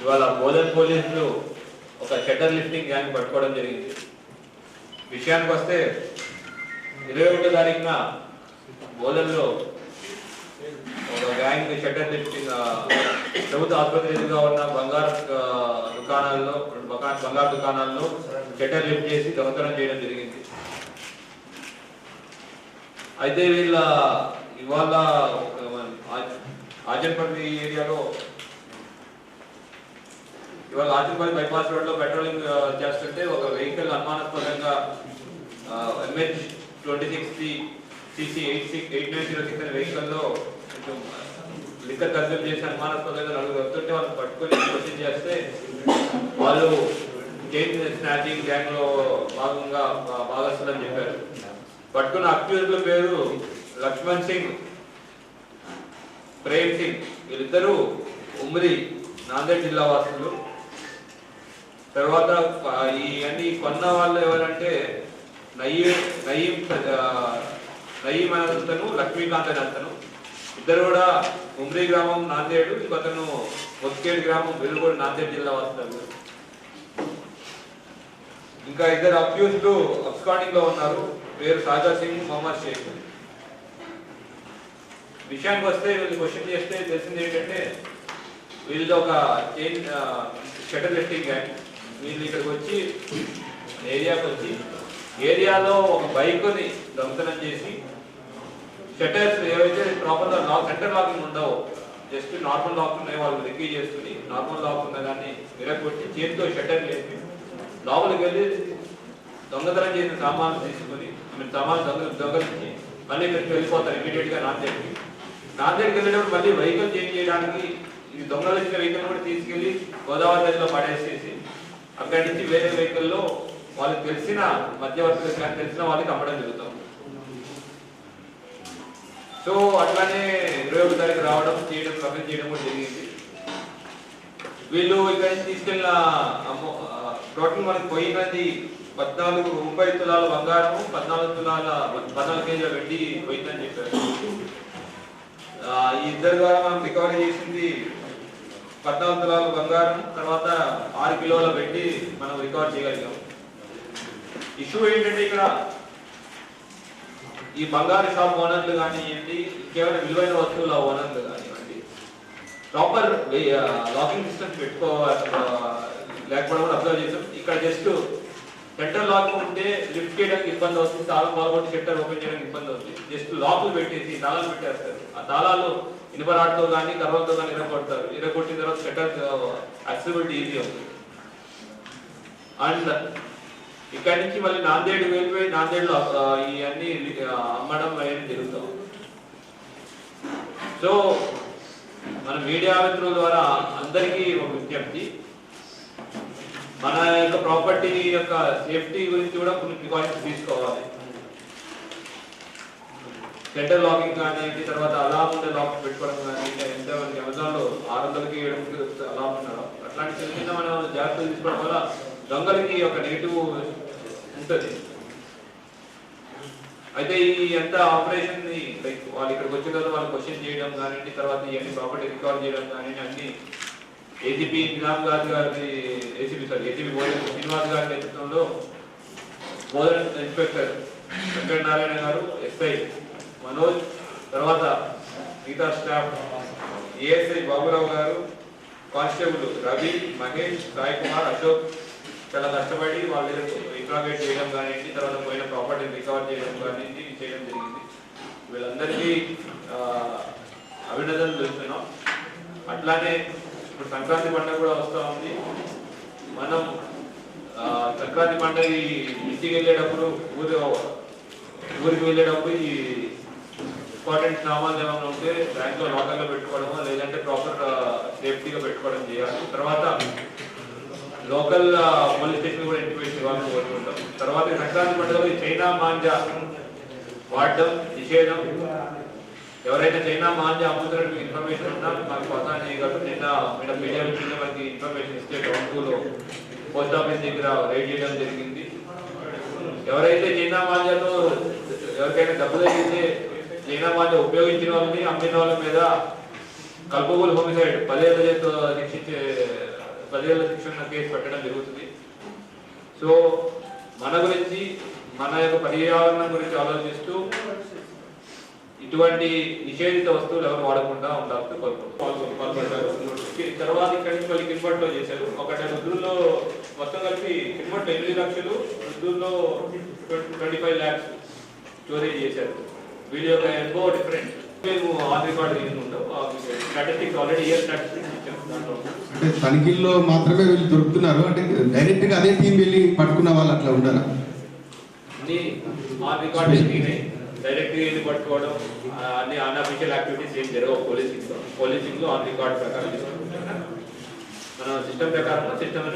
ఇవాళ బోధన్ పోలీసులు ఒక షట్టర్ లిఫ్టింగ్ గ్యాంగ్ పట్టుకోవడం జరిగింది. విషయానికి వస్తే 21వ తారీఖున బోధన్లో ఒక గ్యాంగ్ షట్టర్ లిఫ్టింగ్ ప్రభుత్వ ఆసుపత్రి ఎదురుగా ఉన్న బంగారు దుకాణాల్లో షట్టర్ లిఫ్ట్ చేసి దొంగతనం చేయడం జరిగింది. అయితే వీళ్ళ ఇవాళ ఆచన్పల్లి ఏరియాలో ఇవాళ ఆచన్పల్లి బైపాస్ రోడ్ లో పెట్రోలింగ్ చేస్తుంటే ఒక వెహికల్ అనుమానాస్పదంగా MH26CC89006 అనే వెహికల్లో కొంచెం లిక్కర్ కన్జ్యూమ్ చేసి అనుమానాస్పదంగా నలుగురు వస్తుంటే వాళ్ళని పట్టుకొని క్వశ్చన్ చేస్తే వాళ్ళు చైన్ స్నాచింగ్ గ్యాంగ్ లో భాగంగా భాగస్తులని చెప్పారు. పట్టుకున్న అక్యూజ్ల పేరు లక్ష్మణ్ సింగ్, ప్రేమ్ సింగ్. వీళ్ళిద్దరూ ఉమ్రి నాందేడ్ జిల్లా వాసులు. తర్వాత ఇవన్నీ కొన్న వాళ్ళు ఎవరంటే నయీం అనే అతను, లక్ష్మీకాంత్ అనే అతను. ఇద్దరు కూడా ఉమ్రి గ్రామం నాందేడు, ఇంకొతను మొత్కేడ్ గ్రామం వెలుగోడు నాందేడ్ జిల్లా వాసులు. ఇంకా ఇద్దరు అక్యూజ్లు అబ్స్కాండింగ్ లో ఉన్నారు. పేరు సాజా సింగ్, మొహమ్మద్ షేక్. విషయానికి వస్తే వీళ్ళు క్వశ్చన్ చేస్తే తెలిసింది ఏంటంటే వీళ్ళు ఒక చైన్ షట్టర్ లిఫ్టింగ్ గ్యాంగ్. వీళ్ళు ఇక్కడికి వచ్చి ఏరియాలో ఒక బైక్ని దొంగతనం చేసి షట్టర్స్ ఏవైతే ప్రాపర్ సెంటర్ లాకింగ్ ఉండవో, జస్ట్ నార్మల్ లాక్ ఉన్నాయి, వాళ్ళు రెక్కీ చేసుకుని నార్మల్ లాక్ ఉన్న దాన్ని విరగొట్టి చేతితో షట్టర్ లేపి లోపలికి వెళ్ళి దొంగతనం చేసిన సామాన్లు తీసుకుని దొంగలించి మళ్ళీ ఇక్కడికి వెళ్ళిపోతారు ఇమీడియట్ గా నాందేడ్కి వెళ్ళేటప్పుడు మళ్ళీ వెహికల్ చేంజ్ చేయడానికి ఇది దొంగలించిన వెహికల్ కూడా తీసుకెళ్లి గోదావరి నదిలో పడేసేసి అక్కడి నుంచి వేరే వెహికల్లో వాళ్ళకి తెలిసిన మధ్యవర్తులకు కానీ తెలిసిన వాళ్ళకి అమ్మడం జరుగుతాం. సో అట్లానే 21వ తారీఖు రావడం కమిట్ చేయడం కూడా జరిగింది. వీళ్ళు ఇక్కడి నుంచి తీసుకెళ్ళిన టోటల్ మనకి పోయినది 30 తులాల బంగారం, 14 కేజీల వెండి పోయిందని చెప్పారు. ఈ ఇద్దరు ద్వారా మనం రికవరీ చేసింది 14 తులాల బంగారం, తర్వాత 6 కిలోల వెండి మనం రికవర్ చేయగలిగాం. ఇష్యూ ఏంటంటే ఇక్కడ ఈ బంగారు షాప్ ఓనర్లు కానివ్వండి, కేవలం విలువైన వస్తువుల ఓనర్లు కానివ్వండి, ప్రాపర్ లాకింగ్ సిస్టమ్ లేకపోవడం కూడా అబ్జర్వ్ చేసాం. ఇక్కడ జస్ట్ సెంటర్ లాక్ ఉంటే లిఫ్ట్ చేయడానికి ఇబ్బంది అవుతుంది, తాళం పాల్గొట్టి షట్టర్ ఓపెన్ చేయడానికి ఇబ్బంది అవుతుంది. జస్ట్ లాక్లు పెట్టేసి తాళాలు పెట్టేస్తారు. ఆ తాళాలు ఇనుపరాడుతో కానీ కర్రలతో కానీ ఇరగొడతారు. ఇరగొట్టిన తర్వాత షట్టర్ యాక్సెసిబిలిటీ ఈజీ అవుతుంది. అండ్ ఇక్కడి నుంచి మళ్ళీ నాందేడ్ వెళ్ళిపోయి నాందేడ్లో ఇవన్నీ అమ్మడం అనేది జరుగుతాం. సో మన మీడియా మిత్రుల ద్వారా అందరికీ ఒక విజ్ఞప్తి, మన యొక్క ప్రాపర్టీ యొక్క సేఫ్టీ గురించి కూడా కొన్ని ప్రికాషన్స్ తీసుకోవాలి. సెంటర్ లాకింగ్ కానీ, తర్వాత అలామ్ ఉండే లాక్ పెట్టుకోవడం కానీ, ఎంత మనకి అమెజాన్లో 600కి 700కి అలామ్ ఉండడం, అట్లాంటి చిన్న మనం జాగ్రత్తలు తీసుకోవడం వల్ల దొంగలకి ఒక నెగిటివ్ ఉంటుంది. అయితే ఈ ఎంత ఆపరేషన్ ని లైక్ వాళ్ళు ఇక్కడికి వచ్చిన తర్వాత వాళ్ళు క్వశ్చన్ చేయడం కానీ, తర్వాత ఇవన్నీ ప్రాపర్టీ రికవర్ చేయడం కానీ అన్ని ఏసీపీ బోధన్ శ్రీనివాస్ గారి నేతృత్వంలో బోధన్ ఇన్స్పెక్టర్ వెంకటనారాయణ గారు, ఎస్ఐ మనోజ్, తర్వాత మిగతా స్టాఫ్ ఏఎస్ఐ బాబురావు గారు, కానిస్టేబుల్ రవి, మహేష్, సాయి కుమార్, అశోక్ చాలా కష్టపడి వాళ్ళ ఇంట్రాగేట్ చేయడం కానివ్వండి, తర్వాత పోయిన ప్రాపర్టీ రికవర్ చేయడం కానివ్వండి చేయడం జరిగింది. వీళ్ళందరికీ అభినందనలు తెలుస్తున్నాం. అట్లానే ఇప్పుడు సంక్రాంతి పండుగ కూడా వస్తూ ఉంది. మనం సంక్రాంతి పండుగ ఇంటికి వెళ్ళేటప్పుడు ఊరికి వెళ్ళేటప్పుడు ఈ ఇంపార్టెంట్ సామాన్లు ఏమైనా ఉంటే బ్యాంక్లో లాకర్లో పెట్టుకోవడమో లేదంటే ప్రాపర్ సేఫ్టీగా పెట్టుకోవడం చేయాలి. తర్వాత లోకల్ పోలీస్ స్టేషన్ కూడా ఇంటిమేషన్ ఇవ్వాలని కోరుకుంటాం. తర్వాత సంక్రాంతి పండుగలో చైనా మాంజా వాడడం నిషేధం. ఎవరైతే చైనా మాంజా అమ్ముతున్నట్టు ఇన్ఫర్మేషన్ ఉన్నా మాకు పతా చేయగలరు. నిన్న మీడియా కింద మనకి ఇన్ఫర్మేషన్ ఇస్తే టౌన్ 2లో పోస్ట్ ఆఫీస్ దగ్గర రైడ్ చేయడం జరిగింది. ఎవరైతే చైనా మాంజాతో ఎవరికైనా డబ్బులు అయితే చైనా మాంజా ఉపయోగించిన వాళ్ళని అమ్మిన వాళ్ళ మీద కల్పబుల్ హోమిసైడ్ 10 ఏళ్ల శిక్షించే 10 ఏళ్ల శిక్షణ కేసు పెట్టడం జరుగుతుంది. సో మన గురించి, మన యొక్క పర్యావరణం గురించి ఆలోచిస్తూ ఇటువంటి నిషేధిత వస్తువులు ఎవరు వాడకుండా ఉండాలని పాల్పడ్డారు. తర్వాత ఇక్కడి నుంచి మళ్ళీ కిన్బట్లో చేశారు. ఒకటి రుద్దుల్లో మొత్తం కలిపి కిన్బట్లో 8 లక్షలు, రుద్దుల్లో 25 lakhs స్టోరేజ్ చేశారు. వీడియో ఎంతో డిఫరెంట్. మేము ఆన్ రికార్డ్ ఉండవు, స్టాటిస్టిక్స్ ఆల్రెడీ ఇయర్ స్టాటిస్టిక్స్ ఇచ్చాము. దాంట్లో అంటే తనిఖీల్లో మాత్రమే వీళ్ళు దొరుకుతున్నారు, అంటే డైరెక్ట్ గా అదే టీం వెళ్ళి పట్టుకున్న వాళ్ళు అట్లా ఉంటారా? అన్ని ఆన్ రికార్డ్ జరిగినాయి. డైరెక్ట్గా వెళ్ళి పట్టుకోవడం, అన్ని అన్అఫీషియల్ యాక్టివిటీస్ ఏం జరగవు. పోలీసింగ్లో ఆన్ రికార్డ్ ప్రకారం మన సిస్టమ్ ప్రకారం సిస్టమ్